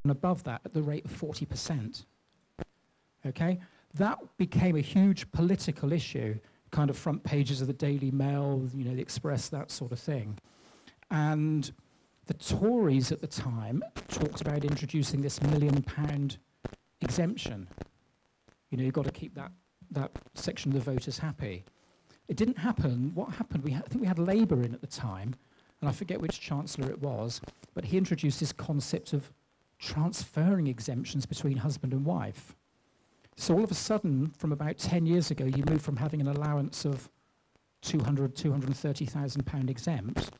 above that at the rate of 40%. Okay? That became a huge political issue, kind of front pages of the Daily Mail, you know, the Express, that sort of thing. And the Tories at the time talked about introducing this £1 million exemption. You know, you've got to keep that section of the voters happy. It didn't happen. What happened, I think we had Labour in at the time, and I forget which chancellor it was, but he introduced this concept of transferring exemptions between husband and wife. So all of a sudden, from about 10 years ago, you moved from having an allowance of £230,000 exempt.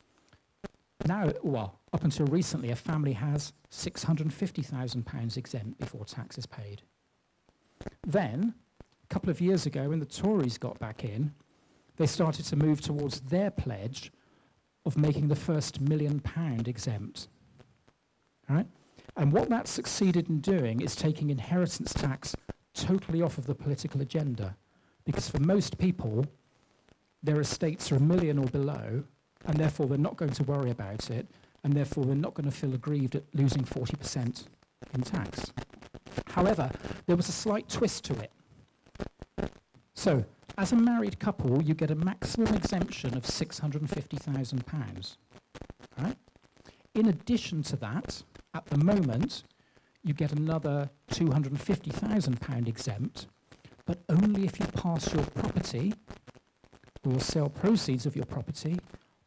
Now, well, up until recently, a family has £650,000 exempt before tax is paid. Then, a couple of years ago, when the Tories got back in, they started to move towards their pledge of making the first £1 million exempt. All right? And what that succeeded in doing is taking inheritance tax totally off of the political agenda. Because for most people, their estates are £1 million or below, and therefore they're not going to worry about it, and therefore they're not going to feel aggrieved at losing 40% in tax. However, there was a slight twist to it. So, as a married couple, you get a maximum exemption of £650,000. Right? In addition to that, at the moment, you get another £250,000 exempt, but only if you pass your property or sell proceeds of your property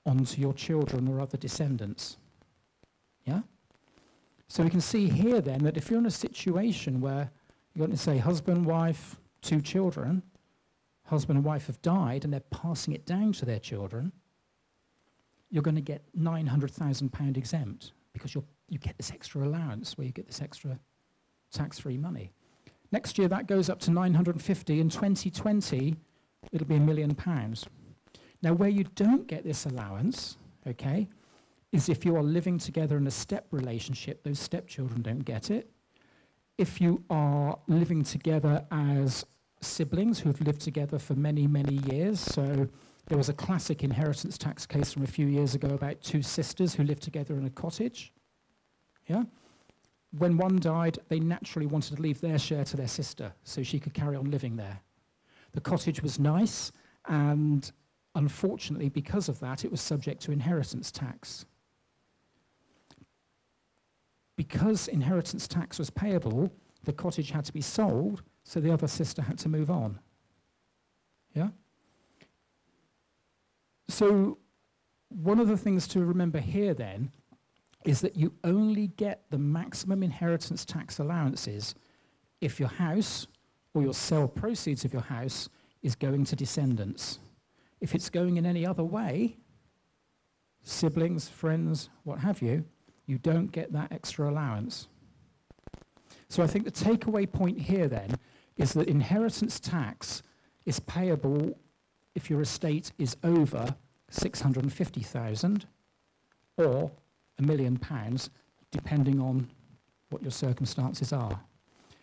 onto your children or other descendants. Yeah? So we can see here then that if you're in a situation where you're going to say husband, wife, 2 children, husband and wife have died and they're passing it down to their children, you're going to get £900,000 exempt because you get this extra allowance where you get this extra tax-free money. Next year that goes up to 950. In 2020, it'll be £1 million. Now where you don't get this allowance, okay, is if you are living together in a step relationship, those stepchildren don't get it. If you are living together as siblings who have lived together for many, many years, so there was a classic inheritance tax case from a few years ago about 2 sisters who lived together in a cottage. Yeah? When one died, they naturally wanted to leave their share to their sister so she could carry on living there. The cottage was nice, and unfortunately, because of that, it was subject to inheritance tax. Because inheritance tax was payable, the cottage had to be sold, so the other sister had to move on. Yeah? So one of the things to remember here then is that you only get the maximum inheritance tax allowances if your house or your sale proceeds of your house is going to descendants. If it's going in any other way, siblings, friends, what have you, you don't get that extra allowance. So I think the takeaway point here then is that inheritance tax is payable if your estate is over 650,000 or £1 million, depending on what your circumstances are.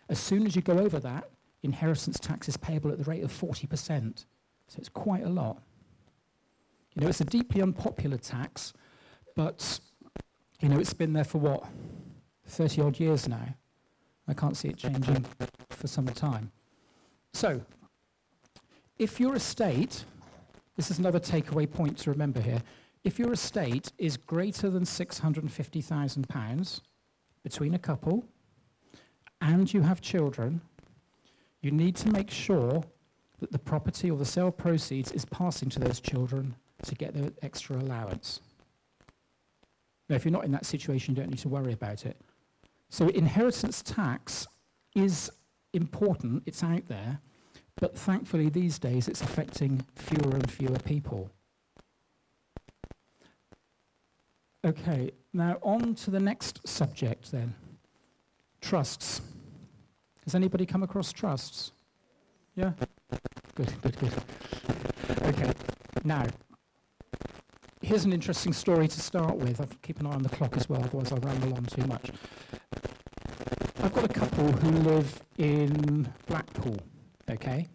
As soon as you go over that, inheritance tax is payable at the rate of 40%. So it's quite a lot. You know, it's a deeply unpopular tax, but, you know, it's been there for what, 30-odd years now. I can't see it changing for some time. So, if your estate, this is another takeaway point to remember here, if your estate is greater than £650,000 between a couple and you have children, you need to make sure that the property or the sale proceeds is passing to those children to get the extra allowance. Now, if you're not in that situation, you don't need to worry about it. So inheritance tax is important, it's out there, but thankfully these days it's affecting fewer and fewer people. Okay, now on to the next subject then. Trusts. Has anybody come across trusts? Yeah? Good. Okay, now, here's an interesting story to start with. I'll keep an eye on the clock as well, otherwise I'll ramble on too much. I've got a couple who live in Blackpool, okay?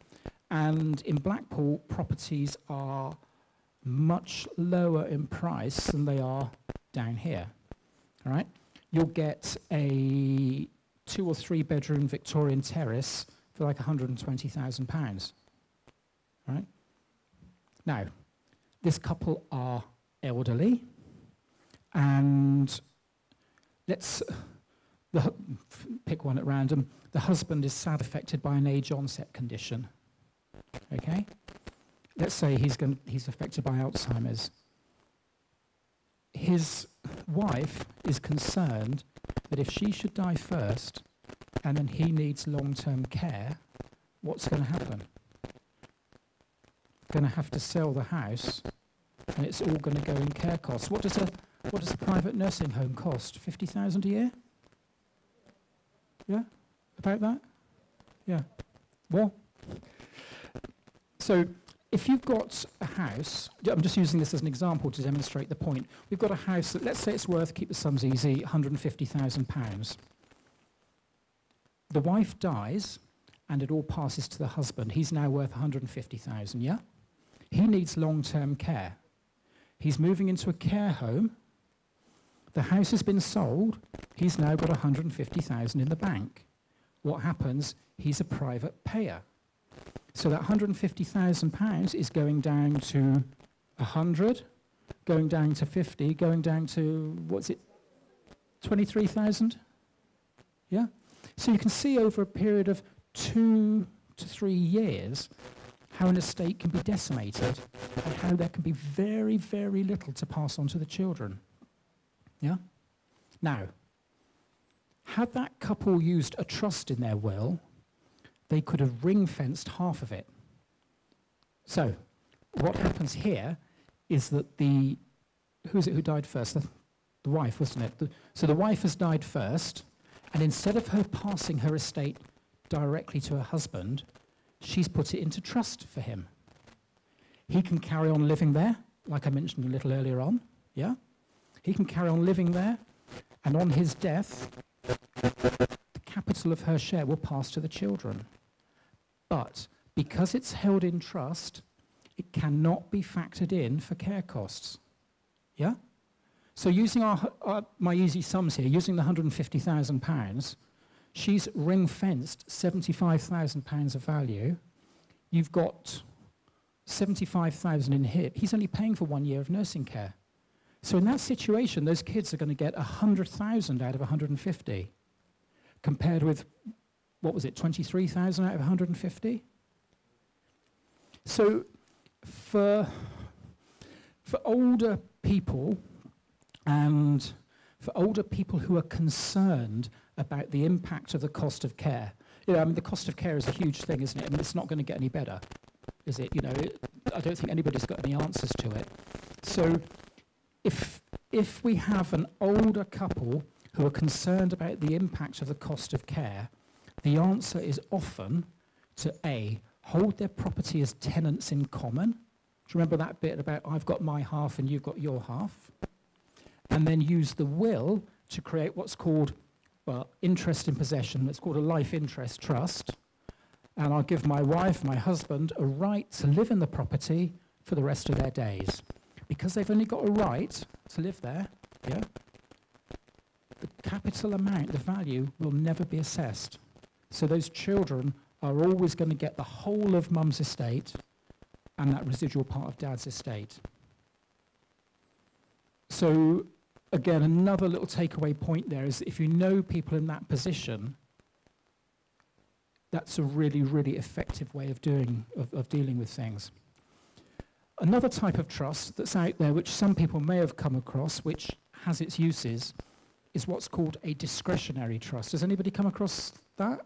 And in Blackpool, properties are much lower in price than they are down here, all right? you'll get a 2 or 3 bedroom Victorian terrace for like £120,000. Right? Now, this couple are elderly, and let's pick one at random. The husband is sad affected by an age onset condition. Okay? Let's say he's affected by Alzheimer's. His wife is concerned that if she should die first and then he needs long-term care, what's going to happen? Going to have to sell the house, and it's all going to go in care costs. What does a private nursing home cost? 50,000 a year? Yeah? About that? Yeah. Well, so if you've got a house, I'm just using this as an example to demonstrate the point. We've got a house that, let's say it's worth, keep the sums easy, £150,000. The wife dies, and it all passes to the husband. He's now worth £150,000, yeah? He needs long-term care. He's moving into a care home. The house has been sold. He's now got £150,000 in the bank. What happens? He's a private payer. So that £150,000 is going down to 100, going down to 50, going down to, what's it, 23,000? Yeah? So you can see over a period of 2 to 3 years how an estate can be decimated and how there can be very, very little to pass on to the children. Yeah? Now, had that couple used a trust in their will, they could have ring-fenced half of it. So, what happens here is that who is it who died first? The wife, wasn't it? So the wife has died first, and instead of her passing her estate directly to her husband, she's put it into trust for him. He can carry on living there, like I mentioned a little earlier on, yeah? He can carry on living there, and on his death, the capital of her share will pass to the children. But because it's held in trust, it cannot be factored in for care costs. Yeah? So using my easy sums here, using the £150,000, she's ring-fenced £75,000 of value. You've got £75,000 in here. He's only paying for 1 year of nursing care. So in that situation, those kids are going to get £100,000 out of 150, compared with, what was it, 23,000 out of 150? So for older people, and for older people who are concerned about the impact of the cost of care, you know, I mean, the cost of care is a huge thing, isn't it? I mean, it's not going to get any better, is it? You know, I don't think anybody's got any answers to it. So if we have an older couple who are concerned about the impact of the cost of care, the answer is often to A, hold their property as tenants in common. Do you remember that bit about I've got my half and you've got your half? And then use the will to create what's called, well, interest in possession. It's called a life interest trust. And I'll give my wife, my husband, a right to live in the property for the rest of their days. Because they've only got a right to live there, yeah? The capital amount, the value, will never be assessed. So those children are always going to get the whole of mum's estate and that residual part of dad's estate. So again, another little takeaway point there is if you know people in that position, that's a really, really effective way of dealing with things. Another type of trust that's out there, which some people may have come across, which has its uses, is what's called a discretionary trust. Has anybody come across that?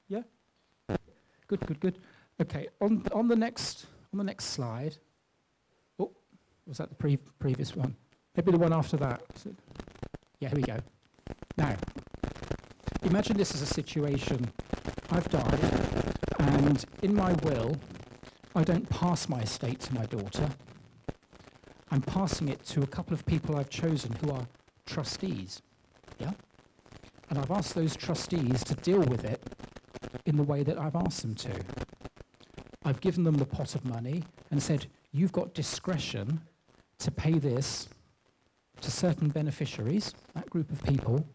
Yeah? Good, good, good. Okay, on the next slide. Oh, was that the previous one? Maybe the one after that. Yeah, here we go. Now, imagine this as a situation. I've died, and in my will, I don't pass my estate to my daughter. I'm passing it to a couple of people I've chosen who are trustees. Yeah? And I've asked those trustees to deal with it in the way that I've asked them to. I've given them the pot of money and said, you've got discretion to pay this to certain beneficiaries, that group of people,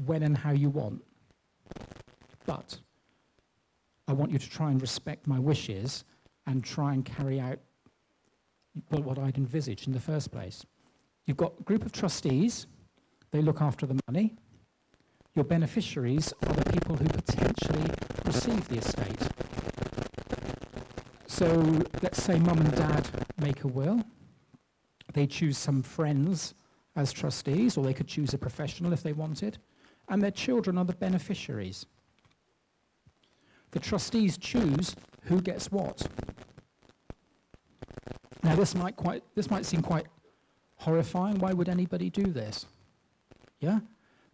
when and how you want. But I want you to try and respect my wishes and try and carry out what I'd envisaged in the first place. You've got a group of trustees, they look after the money. Your beneficiaries are the people who potentially receive the estate. So let's say mum and dad make a will. They choose some friends as trustees, or they could choose a professional if they wanted, and their children are the beneficiaries. The trustees choose who gets what. Now this might seem quite horrifying. Why would anybody do this? Yeah?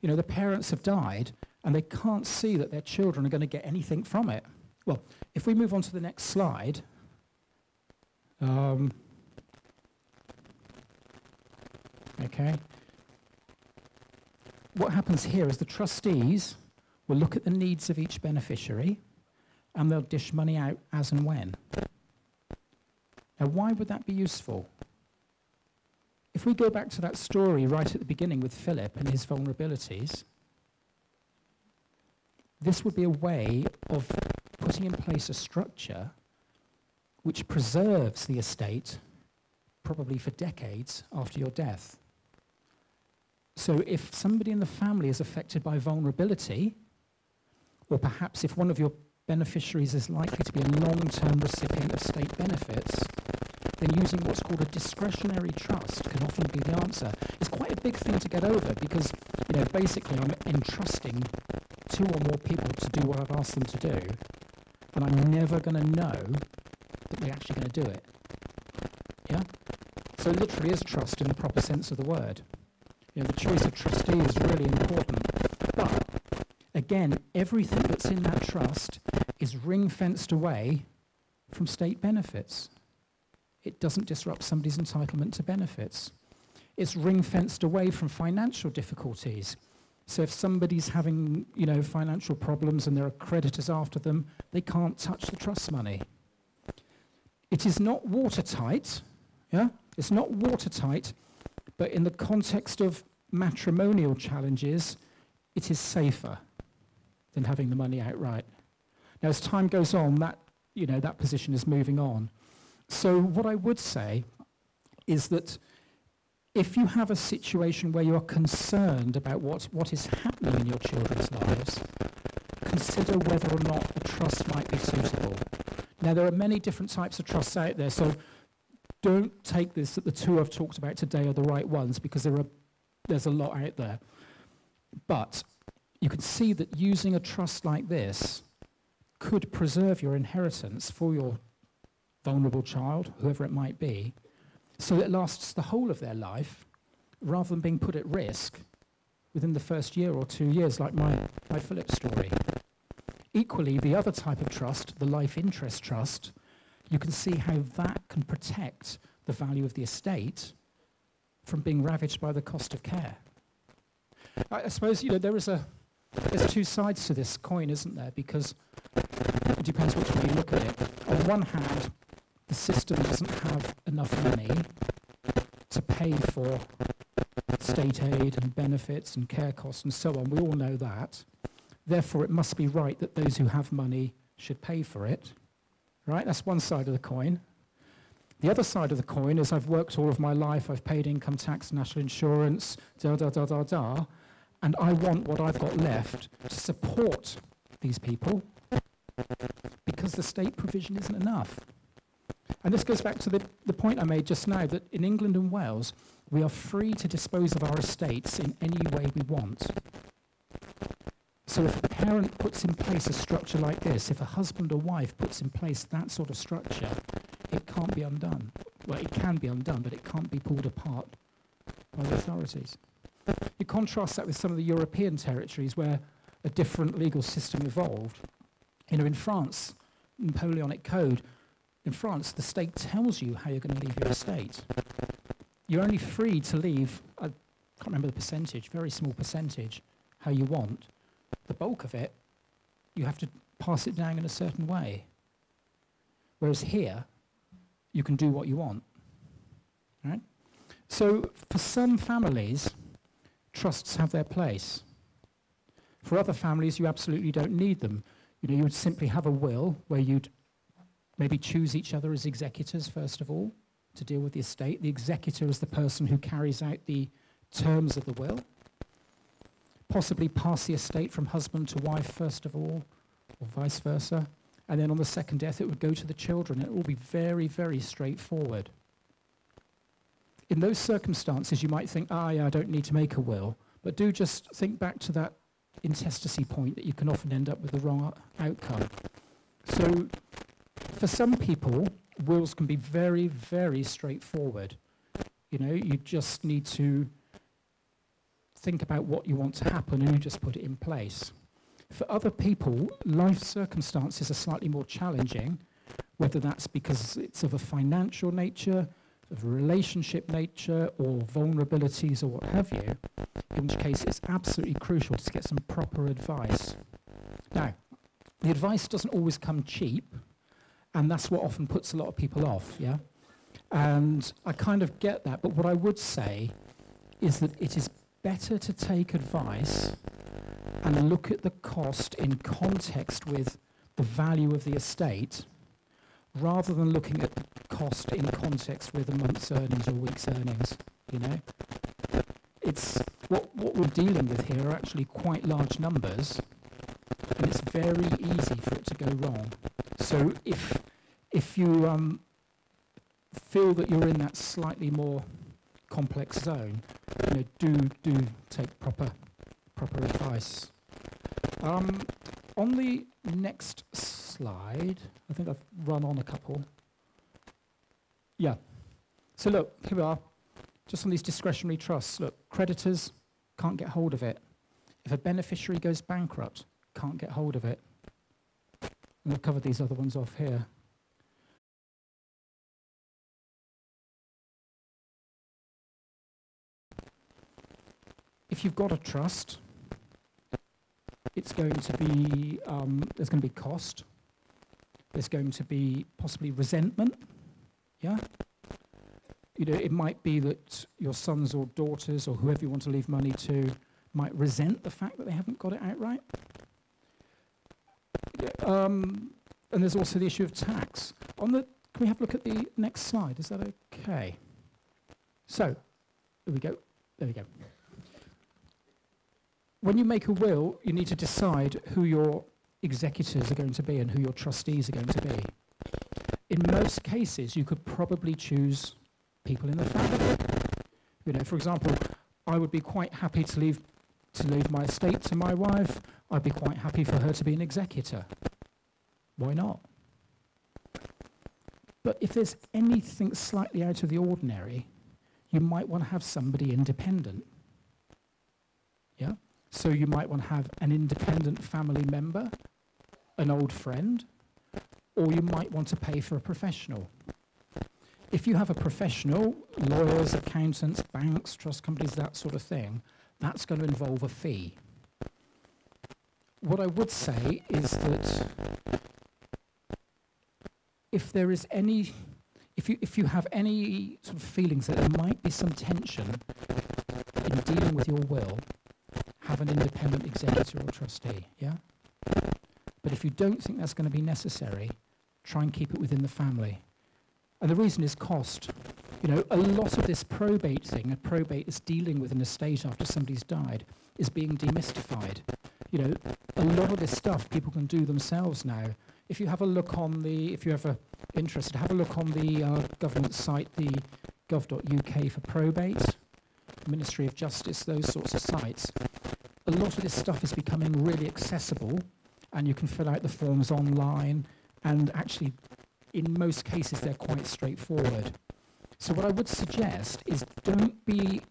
You know, the parents have died and they can't see that their children are going to get anything from it. Well, if we move on to the next slide, okay. What happens here is the trustees will look at the needs of each beneficiary and they'll dish money out as and when. Now, why would that be useful? If we go back to that story right at the beginning with Philip and his vulnerabilities, this would be a way of putting in place a structure which preserves the estate probably for decades after your death. So if somebody in the family is affected by vulnerability, or perhaps if one of your beneficiaries is likely to be a long-term recipient of state benefits, then using what's called a discretionary trust can often be the answer. It's quite a big thing to get over because, you know, basically I'm entrusting two or more people to do what I've asked them to do, and I'm never going to know that they're actually going to do it. Yeah? So it literally is trust in the proper sense of the word. You know, the choice of trustee is really important. But, again, everything that's in that trust is ring-fenced away from state benefits. It doesn't disrupt somebody's entitlement to benefits. It's ring-fenced away from financial difficulties. So if somebody's having, you know, financial problems and there are creditors after them, they can't touch the trust money. It is not watertight, yeah? It's not watertight, but in the context of matrimonial challenges, it is safer than having the money outright. Now, as time goes on, that, you know, that position is moving on. So what I would say is that if you have a situation where you are concerned about what is happening in your children's lives, consider whether or not a trust might be suitable. Now, there are many different types of trusts out there, so don't take this that the two I've talked about today are the right ones, because there's a lot out there. But you can see that using a trust like this could preserve your inheritance for your vulnerable child, whoever it might be, so it lasts the whole of their life, rather than being put at risk within the first year or 2 years, like my Philip story. Equally, the other type of trust, the life interest trust, you can see how that can protect the value of the estate from being ravaged by the cost of care. I suppose, you know, there's two sides to this coin, isn't there? Because it depends which way you look at it. On one hand, the system doesn't have enough money to pay for state aid and benefits and care costs and so on. We all know that. Therefore, it must be right that those who have money should pay for it. Right? That's one side of the coin. The other side of the coin is I've worked all of my life, I've paid income tax, national insurance, and I want what I've got left to support these people because the state provision isn't enough. And this goes back to the point I made just now, that in England and Wales, we are free to dispose of our estates in any way we want. So if a parent puts in place a structure like this, if a husband or wife puts in place that sort of structure, it can't be undone. Well, it can be undone, but it can't be pulled apart by the authorities. You contrast that with some of the European territories where a different legal system evolved. You know, in France, Napoleonic Code, in France, the state tells you how you're going to leave your estate. You're only free to leave, I can't remember the percentage, very small percentage, how you want. The bulk of it, you have to pass it down in a certain way. Whereas here, you can do what you want. Right? So for some families, trusts have their place. For other families, you absolutely don't need them. You would simply have a will where you'd maybe choose each other as executors, first of all, to deal with the estate. The executor is the person who carries out the terms of the will. Possibly pass the estate from husband to wife, first of all, or vice versa. And then on the second death, it would go to the children. It will be very, very straightforward. In those circumstances, you might think, yeah, I don't need to make a will. But do just think back to that intestacy point that you can often end up with the wrong outcome. So for some people, wills can be very, very straightforward. You just need to think about what you want to happen and you just put it in place. For other people, life circumstances are slightly more challenging, whether that's because it's of a financial nature, of a relationship nature, or vulnerabilities or what have you, in which case it's absolutely crucial to get some proper advice. Now, the advice doesn't always come cheap, and that's what often puts a lot of people off, yeah? And I kind of get that, but what I would say is that it is better to take advice and look at the cost in context with the value of the estate, rather than looking at the cost in context with a month's earnings or week's earnings, It's what we're dealing with here are actually quite large numbers, and it's very easy for it to go wrong. So if you feel that you're in that slightly more complex zone, do take proper advice. On the next slide, I think I've run on a couple. Yeah. So look, here we are. Just on these discretionary trusts. Look, creditors can't get hold of it. If a beneficiary goes bankrupt, can't get hold of it. And we'll cover these other ones off here. If you've got a trust, it's going to be, there's going to be cost. There's going to be possibly resentment, yeah? It might be that your sons or daughters or whoever you want to leave money to might resent the fact that they haven't got it outright. And there's also the issue of tax. Can we have a look at the next slide? Is that okay? So, there we go. When you make a will, you need to decide who your executors are going to be and who your trustees are going to be. In most cases, you could probably choose people in the family. For example, I would be quite happy to leave my estate to my wife. I'd be quite happy for her to be an executor. Why not? But if there's anything slightly out of the ordinary, you might want to have somebody independent. Yeah? So you might want to have an independent family member, an old friend, or you might want to pay for a professional. If you have a professional, lawyers, accountants, banks, trust companies, that sort of thing, that's going to involve a fee. What I would say is that if you have any sort of feelings that there might be some tension in dealing with your will, have an independent executor or trustee, yeah? But if you don't think that's going to be necessary, try and keep it within the family. And the reason is cost. A lot of this probate thing, a probate is dealing with an estate after somebody's died, is being demystified. A lot of this stuff people can do themselves now. If you have a look if you're ever interested, have a look on the government site, the gov.uk for probate, Ministry of Justice, those sorts of sites. A lot of this stuff is becoming really accessible, and you can fill out the forms online, and actually, in most cases, they're quite straightforward. So what I would suggest is don't be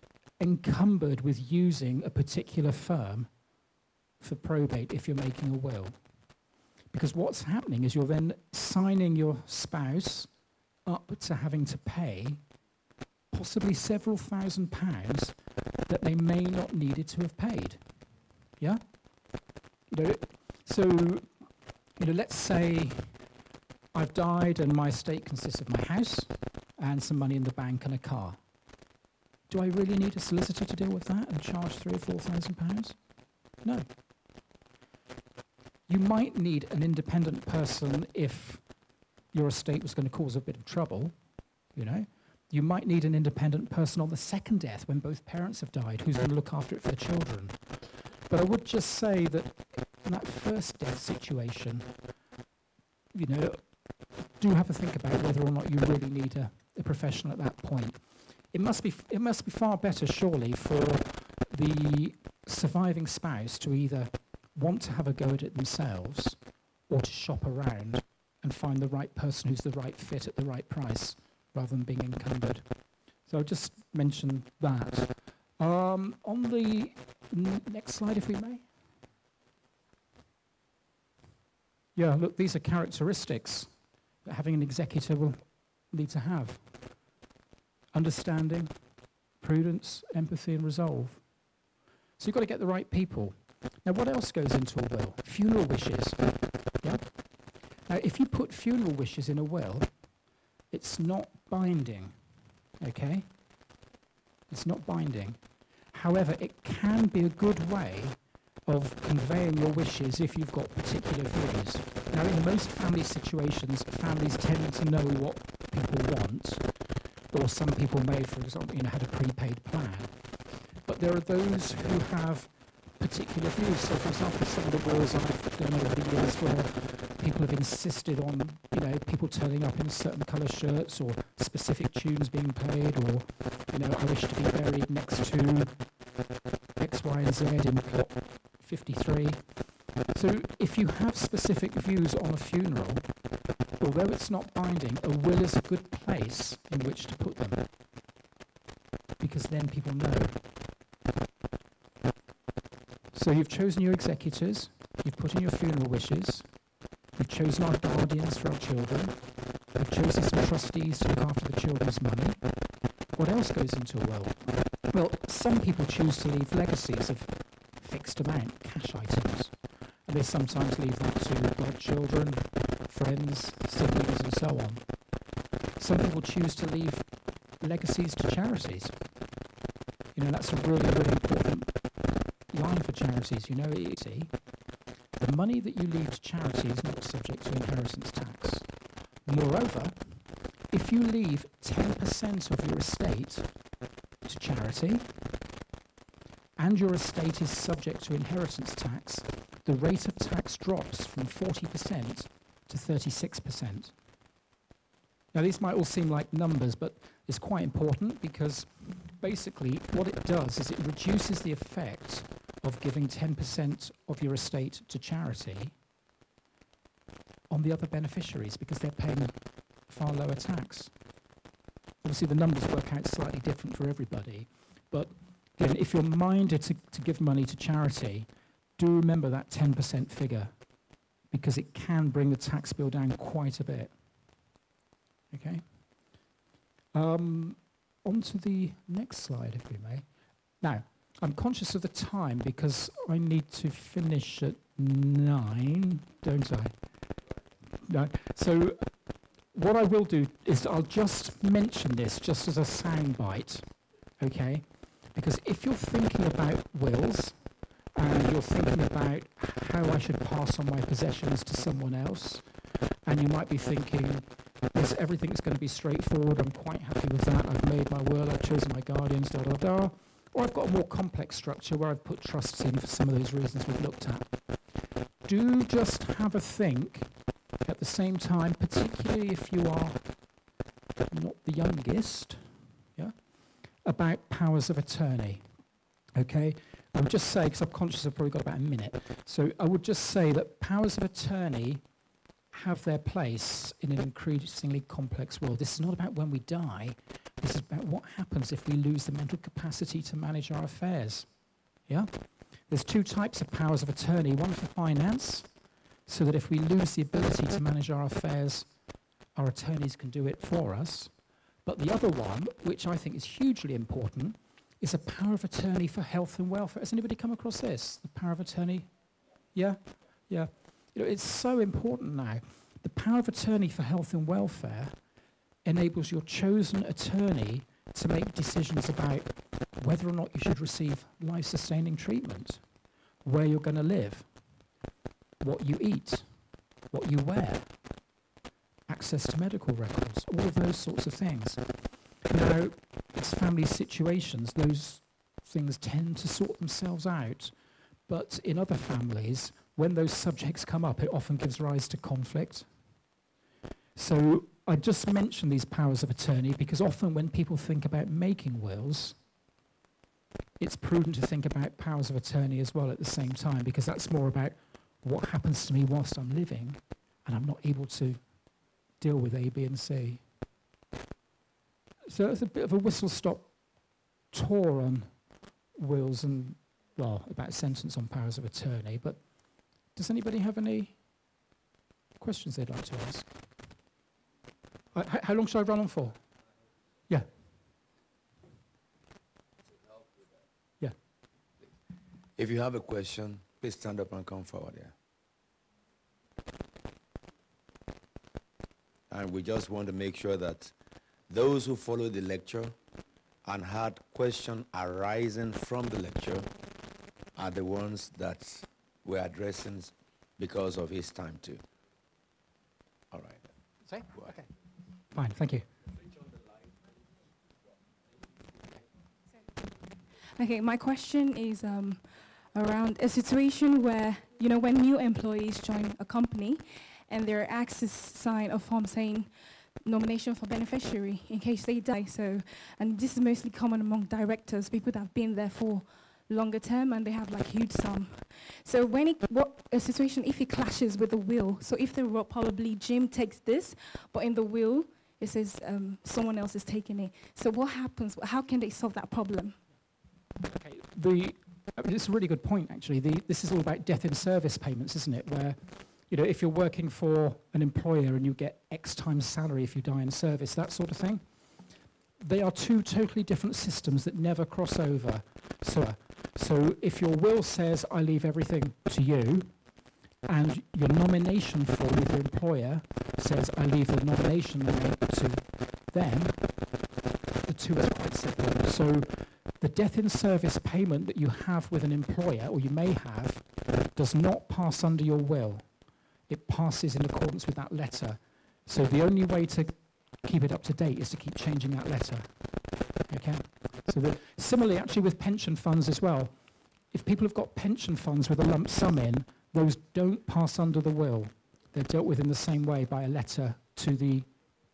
encumbered with using a particular firm for probate if you're making a will. Because what's happening is you're then signing your spouse up to having to pay possibly several £1,000s that they may not needed to have paid. Yeah? Let's say I've died and my estate consists of my house and some money in the bank and a car. Do I really need a solicitor to deal with that and charge £3,000 or £4,000? No. You might need an independent person if your estate was going to cause a bit of trouble, you know. You might need an independent person on the second death when both parents have died who's going to look after it for the children. But I would just say that in that first death situation, you know, do have a think about whether or not you really need a professional at that point. It must be far better, surely, for the surviving spouse to either want to have a go at it themselves or to shop around and find the right person who's the right fit at the right price rather than being encumbered. So I'll just mention that. On the next slide, if we may. Yeah, look, these are characteristics that having an executor will need to have. Understanding, prudence, empathy, and resolve. So you've got to get the right people. Now, what else goes into a will? Funeral wishes. Yeah? Now, if you put funeral wishes in a will, it's not binding, okay? It's not binding. However, it can be a good way of conveying your wishes if you've got particular views. Now, in most family situations, families tend to know what people want, or some people may, for example, had a prepaid plan. But there are those who have particular views. So, for example, some of the wills I've done over the years where people have insisted on, people turning up in certain colour shirts or specific tunes being played, or, I wish to be buried next to X, Y, and Z in plot 53. So if you have specific views on a funeral, although it's not binding, a will is a good place in which to put them, because then people know. So you've chosen your executors, you've put in your funeral wishes, we've chosen our guardians for our children, we've chosen some trustees to look after the children's money. What else goes into a will? Well, some people choose to leave legacies of fixed amount, cash items, and they sometimes leave that to godchildren, friends, siblings, and so on. Some people choose to leave legacies to charities. That's a really, really important line for charities. The money that you leave to charity is not subject to inheritance tax. Moreover, if you leave 10% of your estate to charity, and your estate is subject to inheritance tax, the rate of tax drops from 40% to 36%. Now, these might all seem like numbers, but it's quite important because basically what it does is it reduces the effect of giving 10% of your estate to charity on the other beneficiaries because they're paying far lower tax. Obviously, the numbers work out slightly different for everybody, but again, if you're minded to give money to charity, do remember that 10% figure because it can bring the tax bill down quite a bit. Okay? On to the next slide, if we may. Now, I'm conscious of the time because I need to finish at 9, don't I? No. So what I will do is I'll just mention this just as a soundbite, okay? Because if you're thinking about wills and you're thinking about how I should pass on my possessions to someone else, and you might be thinking, yes, everything's going to be straightforward, I'm quite happy with that, I've made my will, I've chosen my guardians, da-da-da, or I've got a more complex structure where I've put trusts in for some of those reasons we've looked at. Do just have a think at the same time, particularly if you are not the youngest, about powers of attorney, okay? I would just say, because I'm conscious I've probably got about a minute, so I would just say that powers of attorney have their place in an increasingly complex world. This is not about when we die, this is about what happens if we lose the mental capacity to manage our affairs, yeah? There's two types of powers of attorney, one for finance, so that if we lose the ability to manage our affairs, our attorneys can do it for us. But the other one, which I think is hugely important, is a power of attorney for health and welfare. Has anybody come across this? The power of attorney? Yeah? Yeah. It's so important now. The power of attorney for health and welfare enables your chosen attorney to make decisions about whether or not you should receive life-sustaining treatment, where you're going to live, what you eat, what you wear, access to medical records, all of those sorts of things. Now, it's family situations, those things tend to sort themselves out, but in other families, when those subjects come up, it often gives rise to conflict. So I just mention these powers of attorney because often when people think about making wills, it's prudent to think about powers of attorney as well at the same time, because that's more about what happens to me whilst I'm living and I'm not able to deal with A, B, and C. So it's a bit of a whistle-stop tour on wills and, well, about a sentence on powers of attorney, but does anybody have any questions they'd like to ask? How long should I run on for? Yeah. Yeah. If you have a question, please stand up and come forward here. And we just want to make sure that those who follow the lecture and had questions arising from the lecture are the ones that we're addressing because of his time too. All right. Say? Okay. Fine, thank you. Okay, my question is around a situation where, you know, when new employees join a company and their access sign a form saying nomination for beneficiary in case they die. So, and this is mostly common among directors, people that have been there for longer term and they have like huge sum. So when a situation if it clashes with the will, so if the probably Jim takes this, but in the will it says someone else is taking it. So what happens? How can they solve that problem? Okay, it's a really good point actually. This is all about death in service payments, isn't it? Where, you know, if you're working for an employer and you get X times salary if you die in service, that sort of thing. They are two totally different systems that never cross over. So if your will says, I leave everything to you, and your nomination form with your employer says, I leave the nomination to them, the two is quite separate. So the death in service payment that you have with an employer, or you may have, does not pass under your will. It passes in accordance with that letter. So the only way to keep it up to date is to keep changing that letter. Okay? So similarly, actually, with pension funds as well, if people have got pension funds with a lump sum in, those don't pass under the will. They're dealt with in the same way by a letter to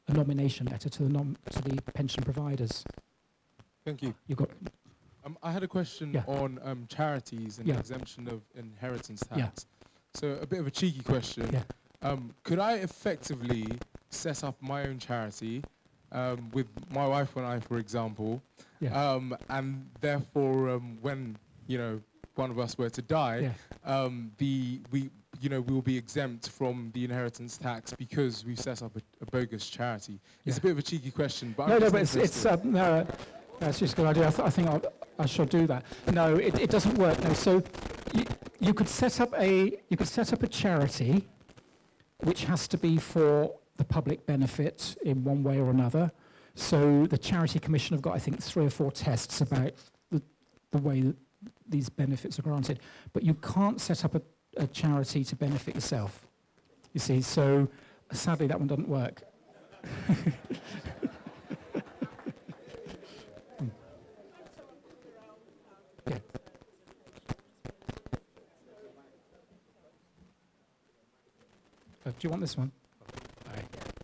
a nomination letter to the pension providers. Thank you. You've got. I had a question on charities and the exemption of inheritance tax. Yeah. So a bit of a cheeky question. Yeah. Could I effectively set up my own charity with my wife and I, for example, and therefore when one of us were to die, we will be exempt from the inheritance tax because we set up a bogus charity. It's a bit of a cheeky question, but but it's just a good idea. I think I shall do that. No, it doesn't work. No, so you could set up a charity, which has to be for the public benefit in one way or another. So the Charity Commission have got, I think, 3 or 4 tests about the way that these benefits are granted. But you can't set up a charity to benefit yourself, you see. So sadly, that one doesn't work. Do you want this one?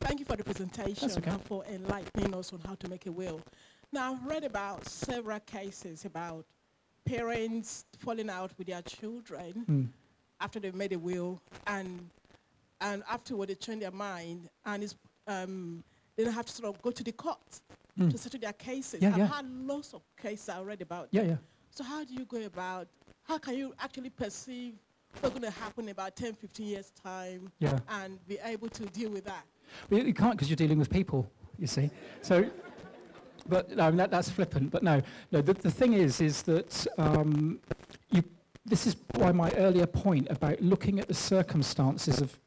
Thank you for the presentation and for enlightening us on how to make a will. Now, I've read about several cases about parents falling out with their children after they've made a will, and afterward they change their mind, and they don't have to sort of go to the court to settle their cases. I've had lots of cases I read about. So how do you go about, how can you actually perceive what's going to happen in about 10, 15 years' time and be able to deal with that? Well, you can't because you're dealing with people, you see. So, but no, that's flippant. But no. The thing is that this is why my earlier point about looking at the circumstances of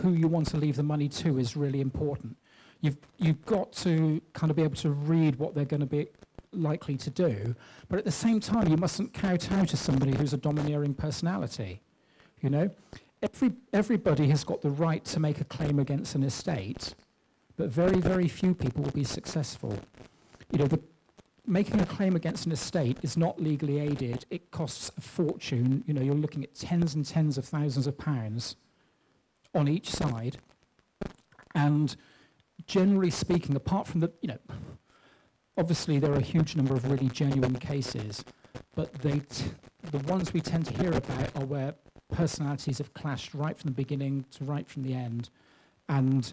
who you want to leave the money to is really important. You've got to kind of be able to read what they're going to be likely to do. But at the same time, you mustn't kowtow to somebody who's a domineering personality. You know, everybody has got the right to make a claim against an estate, but very, very few people will be successful. You know, making a claim against an estate is not legally aided. It costs a fortune. You know, you're looking at tens and tens of thousands of pounds on each side. And generally speaking, apart from the, you know, obviously there are a huge number of really genuine cases, but the ones we tend to hear about are where personalities have clashed right from the beginning to right from the end. And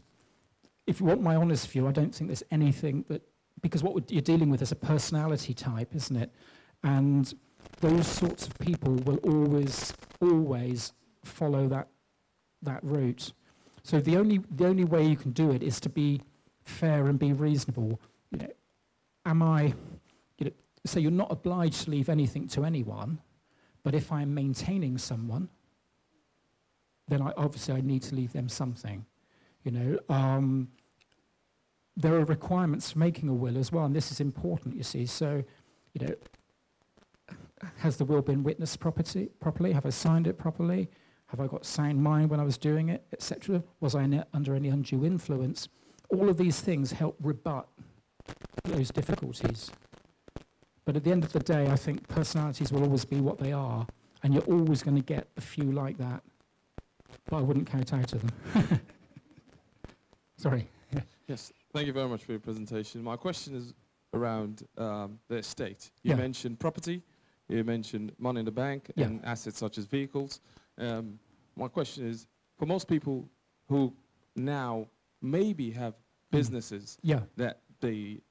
if you want my honest view, I don't think there's anything that, because what you're dealing with is a personality type, isn't it? And those sorts of people will always follow that route. So the only way you can do it is to be fair and be reasonable. You know, so you're not obliged to leave anything to anyone, but if I'm maintaining someone, then obviously I need to leave them something. You know, there are requirements for making a will as well, and this is important, you see. So, you know, has the will been witnessed properly? Have I signed it properly? Have I got sound mind when I was doing it, etc.? Was I under any undue influence? All of these things help rebut those difficulties. But at the end of the day, I think personalities will always be what they are, and you're always going to get a few like that. But I wouldn't count out of them. Sorry. Yeah. Yes, thank you very much for your presentation. My question is around the estate. You mentioned property, you mentioned money in the bank, and assets such as vehicles. My question is, for most people who now maybe have businesses that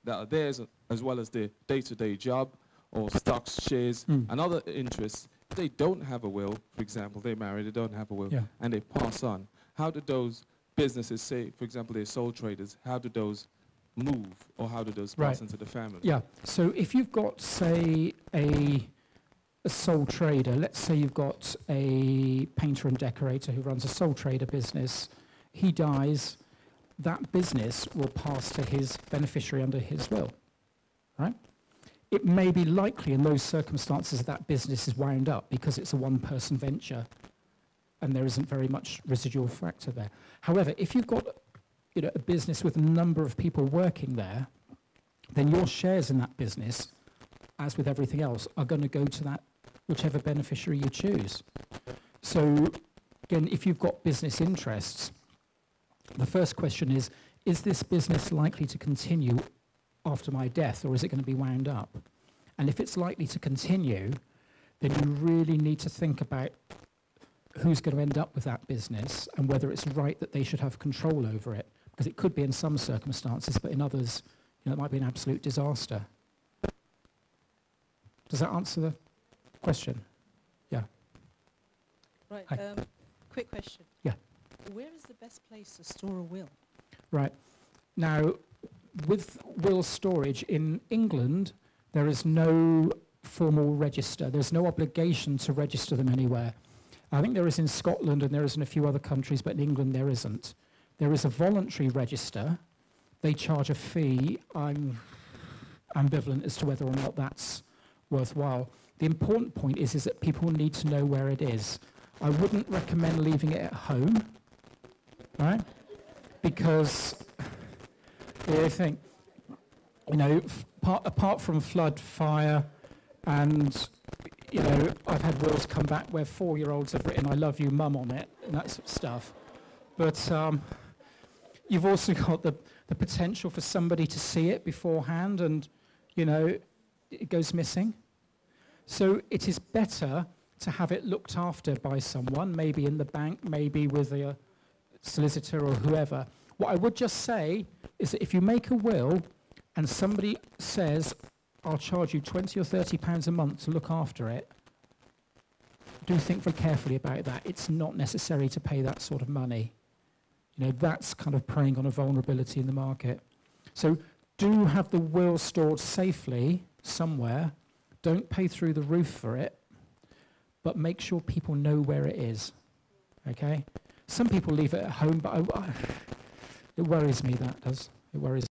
are theirs, as well as their day-to-day job or stocks, shares, and other interests, they don't have a will. For example, they're married, they don't have a will, and they pass on. How do those businesses, say, for example, they're sole traders, how do those move, or how do those pass into the family? Yeah, so if you've got, say, a sole trader, let's say you've got a painter and decorator who runs a sole trader business, he dies, that business will pass to his beneficiary under his will, right? It may be likely in those circumstances that business is wound up because it's a one-person venture and there isn't very much residual factor there. However, if you've got, you know, a business with a number of people working there, then your shares in that business, as with everything else, are going to go to that whichever beneficiary you choose. So again, if you've got business interests, the first question is this business likely to continue after my death, or is it going to be wound up? And if it's likely to continue, then you really need to think about who's going to end up with that business and whether it's right that they should have control over it. Because it could be in some circumstances, but in others, you know, it might be an absolute disaster. Does that answer the question? Yeah. Right. Quick question. Yeah. Where is the best place to store a will? Right. Now, with will storage in England, there is no formal register. There's no obligation to register them anywhere. I think there is in Scotland and there is in a few other countries, but in England there isn't. There is a voluntary register. They charge a fee. I'm ambivalent as to whether or not that's worthwhile. The important point is that people need to know where it is. I wouldn't recommend leaving it at home, right? Because I think, you know, apart from flood, fire, and, you know, I've had wills come back where 4-year-olds have written, "I love you, Mum," on it, and that sort of stuff. But you've also got the potential for somebody to see it beforehand and, you know, it goes missing. So it is better to have it looked after by someone, maybe in the bank, maybe with a solicitor or whoever. What I would just say is that if you make a will and somebody says, "I'll charge you £20 or £30 a month to look after it," do think very carefully about that. It's not necessary to pay that sort of money. You know, that's kind of preying on a vulnerability in the market. So do have the will stored safely somewhere. Don't pay through the roof for it, but make sure people know where it is, okay? Some people leave it at home, but it worries me, that does. It worries me.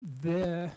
The